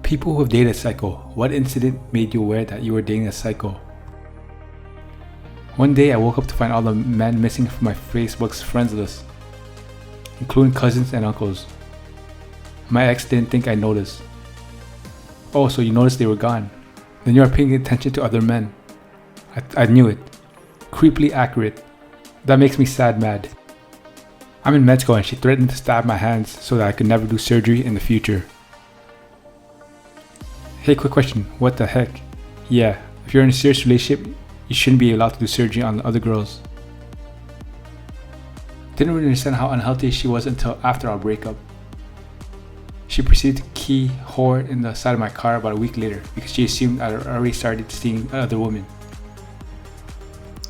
People who have dated a psycho, what incident made you aware that you were dating a psycho? One day I woke up to find all the men missing from my Facebook's friends list, including cousins and uncles. My ex didn't think I noticed. Oh, so you noticed they were gone. Then you are paying attention to other men. I knew it. Creepily accurate. That makes me sad mad. I'm in med school and she threatened to stab my hands so that I could never do surgery in the future. Hey, quick question. What the heck? Yeah, if you're in a serious relationship, you shouldn't be allowed to do surgery on other girls. Didn't really understand how unhealthy she was until after our breakup. She proceeded to key whore in the side of my car about a week later because she assumed I had already started seeing other women.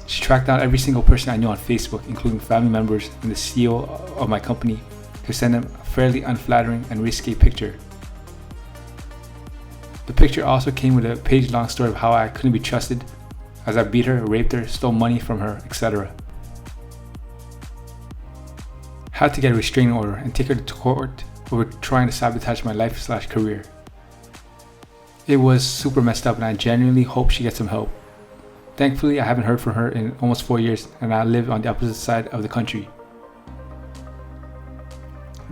She tracked down every single person I knew on Facebook, including family members and the CEO of my company, to send them a fairly unflattering and risky picture. The picture also came with a page-long story of how I couldn't be trusted, as I beat her, raped her, stole money from her, etc. Had to get a restraining order and take her to court over trying to sabotage my life/career. It was super messed up and I genuinely hope she gets some help. Thankfully, I haven't heard from her in almost 4 years and I live on the opposite side of the country.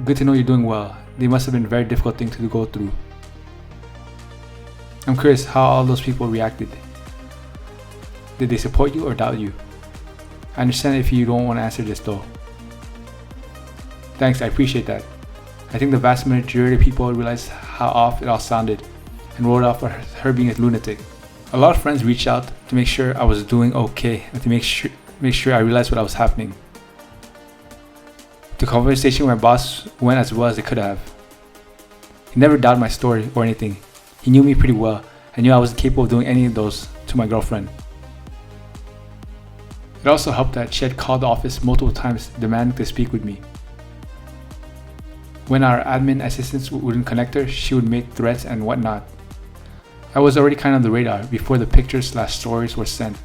Good to know you're doing well. They must have been a very difficult thing to go through. I'm curious how all those people reacted. Did they support you or doubt you? I understand if you don't want to answer this though. Thanks, I appreciate that. I think the vast majority of people realized how off it all sounded and wrote off her being a lunatic. A lot of friends reached out to make sure I was doing okay and to make sure I realized what was happening. The conversation with my boss went as well as it could have. He never doubted my story or anything. He knew me pretty well and knew I wasn't capable of doing any of those to my girlfriend. It also helped that she had called the office multiple times demanding to speak with me. When our admin assistants wouldn't connect her, she would make threats and whatnot. I was already kind of on the radar before the pictures/stories were sent.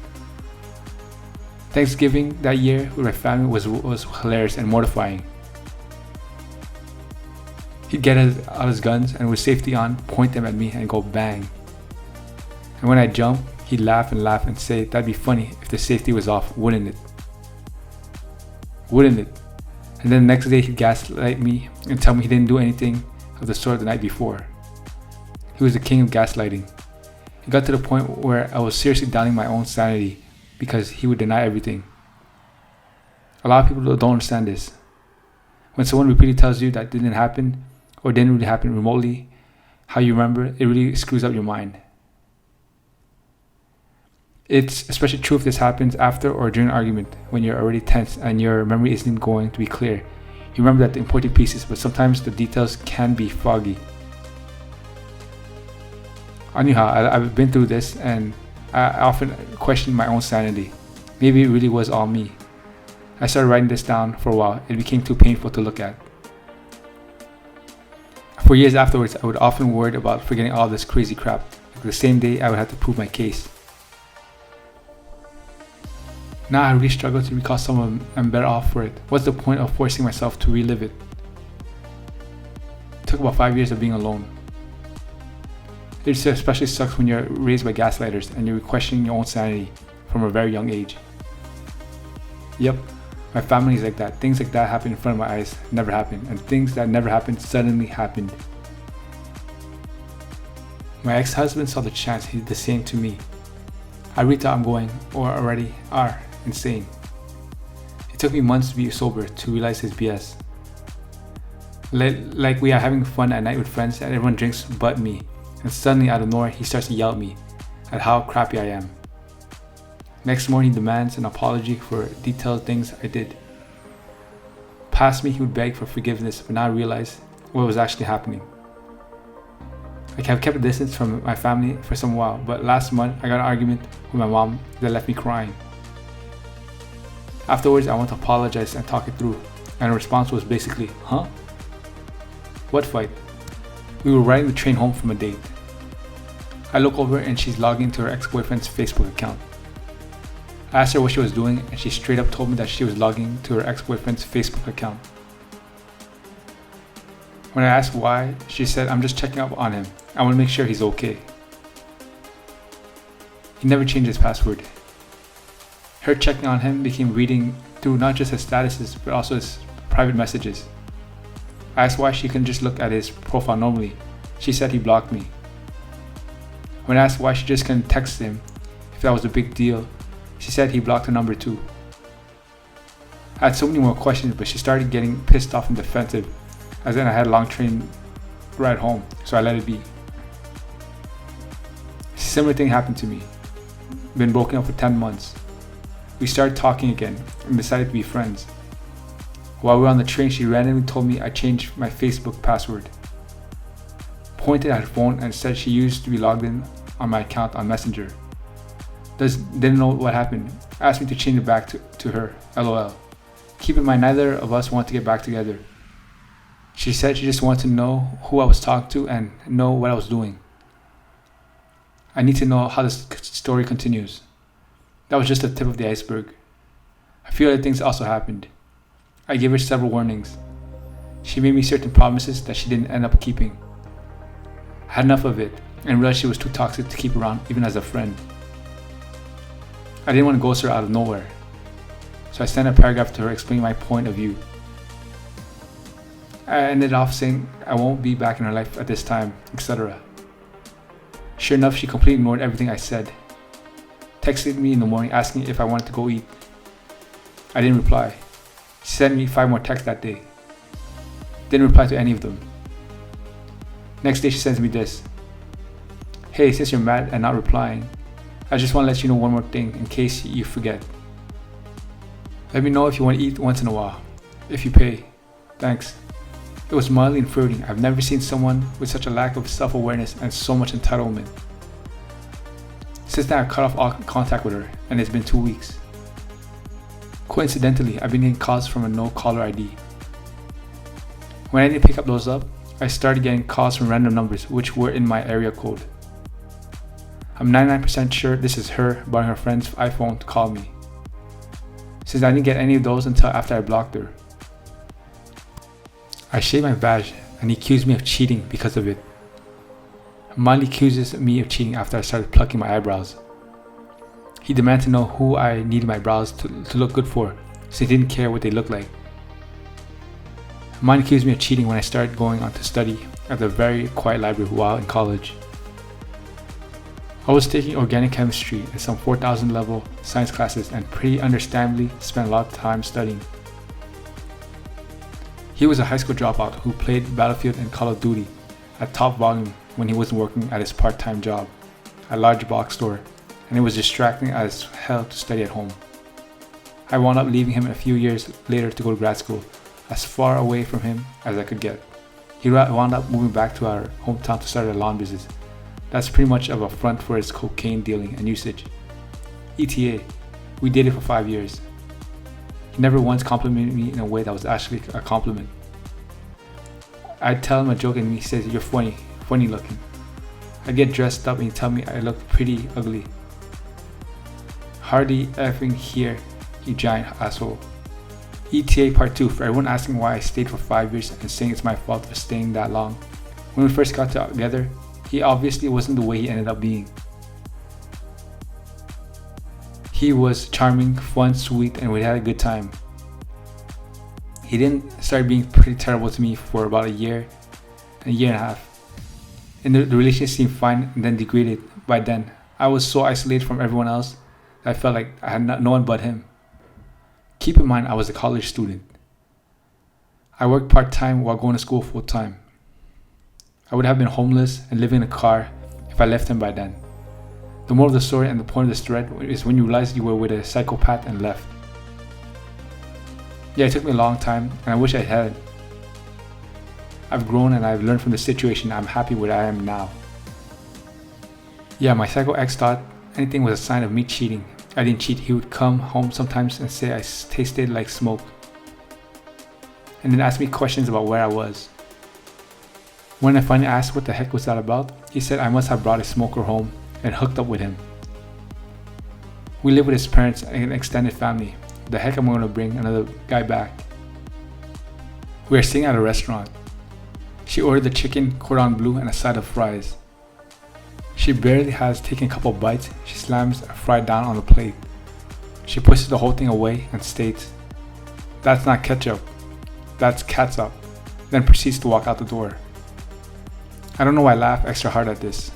Thanksgiving that year with my family was hilarious and mortifying. He'd get out his guns and with safety on, point them at me and go bang. And when I jump, he'd laugh and say that'd be funny if the safety was off, wouldn't it? Wouldn't it? And then the next day he'd gaslight me and tell me he didn't do anything of the sort the night before. He was the king of gaslighting. It got to the point where I was seriously doubting my own sanity because he would deny everything. A lot of people don't understand this. When someone repeatedly tells you that didn't happen or didn't really happen remotely, how you remember it really screws up your mind. It's especially true if this happens after or during an argument when you're already tense and your memory isn't going to be clear. You remember that the important pieces, but sometimes the details can be foggy. Anyhow, I've been through this and I often question my own sanity. Maybe it really was all me. I started writing this down for a while. It became too painful to look at. For years afterwards, I would often worry about forgetting all this crazy crap. Like the same day, I would have to prove my case. Now I really struggle to recall some of them. I'm better off for it. What's the point of forcing myself to relive it? It took about 5 years of being alone. It especially sucks when you're raised by gaslighters and you're questioning your own sanity from a very young age. Yep, my family is like that. Things like that happen in front of my eyes never happened, and things that never happened suddenly happened. My ex-husband saw the chance. He did the same to me. I really thought I'm going, or already are, insane. It took me months to be sober to realize his BS. Like we are having fun at night with friends and everyone drinks but me, and suddenly out of nowhere he starts to yell at me at how crappy I am. Next morning he demands an apology for detailed things I did. Past me he would beg for forgiveness, but now I realize what was actually happening. I have kept a distance from my family for some while, but last month I got an argument with my mom that left me crying. Afterwards I want to apologize and talk it through, and her response was basically, huh? What fight? We were riding the train home from a date. I look over and she's logging into her ex-boyfriend's Facebook account. I asked her what she was doing and she straight up told me that she was logging to her ex-boyfriend's Facebook account. When I asked why, she said, I'm just checking up on him I want to make sure he's okay. He never changed his password. Her checking on him became reading through not just his statuses, but also his private messages. I asked why she couldn't just look at his profile normally. She said he blocked me. When I asked why she just couldn't text him, if that was a big deal, she said he blocked her number too. I had so many more questions, but she started getting pissed off and defensive, as then I had a long train ride home, so I let it be. A similar thing happened to me. Been broken up for 10 months. We started talking again and decided to be friends. While we were on the train, she randomly told me I changed my Facebook password. Pointed at her phone and said she used to be logged in on my account on Messenger. Didn't know what happened. Asked me to change it back to her. LOL. Keep in mind, neither of us want to get back together. She said she just wanted to know who I was talking to and know what I was doing. I need to know how this story continues. That was just the tip of the iceberg. A few other things also happened. I gave her several warnings. She made me certain promises that she didn't end up keeping. I had enough of it and realized she was too toxic to keep around even as a friend. I didn't want to ghost her out of nowhere, so I sent a paragraph to her explaining my point of view. I ended off saying I won't be back in her life at this time, etc. Sure enough, she completely ignored everything I said. Texted me in the morning asking if I wanted to go eat. I didn't reply. She sent me 5 more texts that day. Didn't reply to any of them. Next day she sends me this. Hey, since you're mad and not replying, I just want to let you know one more thing in case you forget. Let me know if you want to eat once in a while. If you pay. Thanks. It was mildly infuriating. I've never seen someone with such a lack of self-awareness and so much entitlement. Since then, I've cut off all contact with her, and it's been 2 weeks. Coincidentally, I've been getting calls from a no-caller ID. When I didn't pick up those up, I started getting calls from random numbers which were in my area code. I'm 99% sure this is her borrowing her friend's iPhone to call me, since I didn't get any of those until after I blocked her. I shaved my badge and he accused me of cheating because of it. Mildly accuses me of cheating after I started plucking my eyebrows. He demanded to know who I needed my brows to look good for, so he didn't care what they looked like. Mine accused me of cheating when I started going on to study at the very quiet library while in college. I was taking organic chemistry and some 4,000 level science classes and pretty understandably spent a lot of time studying. He was a high school dropout who played Battlefield and Call of Duty at top volume when he wasn't working at his part-time job, a large box store, and it was distracting as hell to study at home. I wound up leaving him a few years later to go to grad school, as far away from him as I could get. He wound up moving back to our hometown to start a lawn business. That's pretty much of a front for his cocaine dealing and usage. ETA, we dated for 5 years. He never once complimented me in a way that was actually a compliment. I'd tell him a joke and he says, "You're funny looking." I'd get dressed up and he'd tell me I looked pretty ugly. Hardly effing here, you giant asshole. ETA part 2, for everyone asking why I stayed for 5 years and saying it's my fault for staying that long. When we first got together, he obviously wasn't the way he ended up being. He was charming, fun, sweet, and we had a good time. He didn't start being pretty terrible to me for about a year and a half. And the relationship seemed fine and then degraded. By then, I was so isolated from everyone else that I felt like I had no one but him. Keep in mind, I was a college student. I worked part-time while going to school full-time. I would have been homeless and living in a car if I left him by then. The moral of the story and the point of this thread is when you realize you were with a psychopath and left. Yeah, it took me a long time and I wish I had. I've grown and I've learned from the situation. I'm happy where I am now. Yeah, my psycho ex thought anything was a sign of me cheating. I didn't cheat. He would come home sometimes and say I tasted like smoke, and then ask me questions about where I was. When I finally asked what the heck was that about, he said I must have brought a smoker home and hooked up with him. We live with his parents and an extended family. The heck am I going to bring another guy back? We are sitting at a restaurant. She ordered the chicken cordon bleu and a side of fries. She barely has taken a couple bites, she slams a fry down on the plate. She pushes the whole thing away and states, "That's not ketchup, that's catsup," then proceeds to walk out the door. I don't know why I laugh extra hard at this.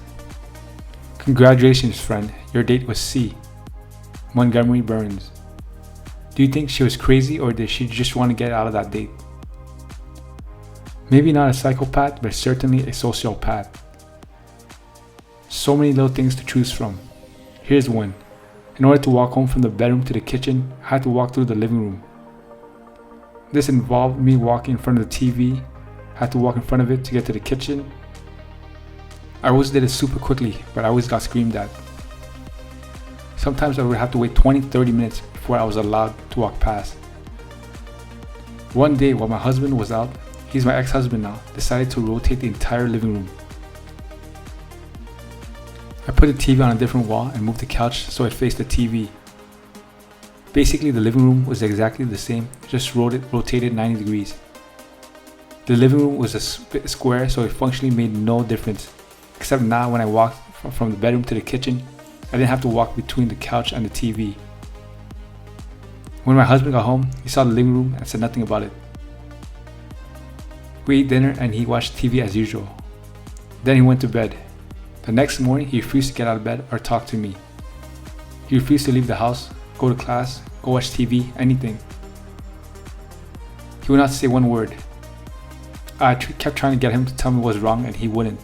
Congratulations, friend, your date was C. Montgomery Burns. Do you think she was crazy or did she just want to get out of that date? Maybe not a psychopath, but certainly a sociopath. So many little things to choose from. Here's one. In order to walk home from the bedroom to the kitchen, I had to walk through the living room. This involved me walking in front of the TV, had to walk in front of it to get to the kitchen. I always did it super quickly, but I always got screamed at. Sometimes I would have to wait 20-30 minutes before I was allowed to walk past. One day while my husband was out, he's my ex-husband now, decided to rotate the entire living room. I put the TV on a different wall and moved the couch so it faced the TV. Basically, the living room was exactly the same, just rotated 90 degrees. The living room was a bit square, so it functionally made no difference. Except now when I walked from the bedroom to the kitchen, I didn't have to walk between the couch and the TV. When my husband got home, he saw the living room and said nothing about it. We ate dinner and he watched TV as usual. Then he went to bed. The next morning, he refused to get out of bed or talk to me. He refused to leave the house, go to class, go watch TV, anything. He would not say one word. I kept trying to get him to tell me what was wrong and he wouldn't.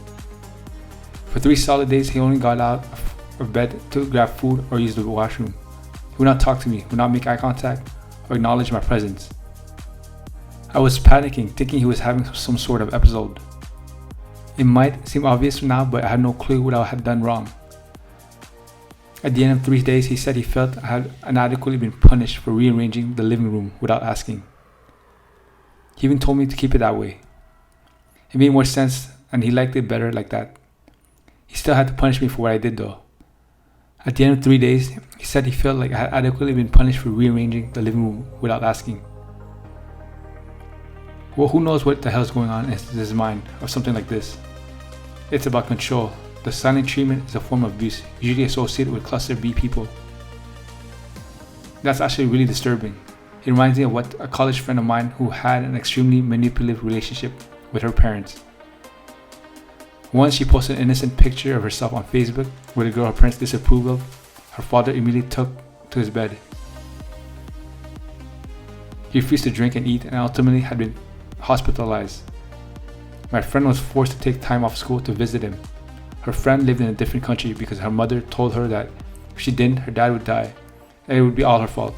For 3 solid days, he only got out of bed to grab food or use the washroom. He would not talk to me, would not make eye contact or acknowledge my presence. I was panicking, thinking he was having some sort of episode. It might seem obvious now, but I had no clue what I had done wrong. At the end of 3 days, he said he felt I had inadequately been punished for rearranging the living room without asking. He even told me to keep it that way. It made more sense and he liked it better like that. He still had to punish me for what I did though. At the end of 3 days, he said he felt like I had adequately been punished for rearranging the living room without asking. Well, who knows what the hell's going on in his mind or something like this. It's about control. The silent treatment is a form of abuse, usually associated with cluster B people. That's actually really disturbing. It reminds me of what a college friend of mine who had an extremely manipulative relationship with her parents. Once she posted an innocent picture of herself on Facebook with a girl her parents disapproved of, her father immediately took to his bed. He refused to drink and eat and ultimately had been hospitalized. My friend was forced to take time off school to visit him. Her friend lived in a different country because her mother told her that if she didn't, her dad would die and it would be all her fault.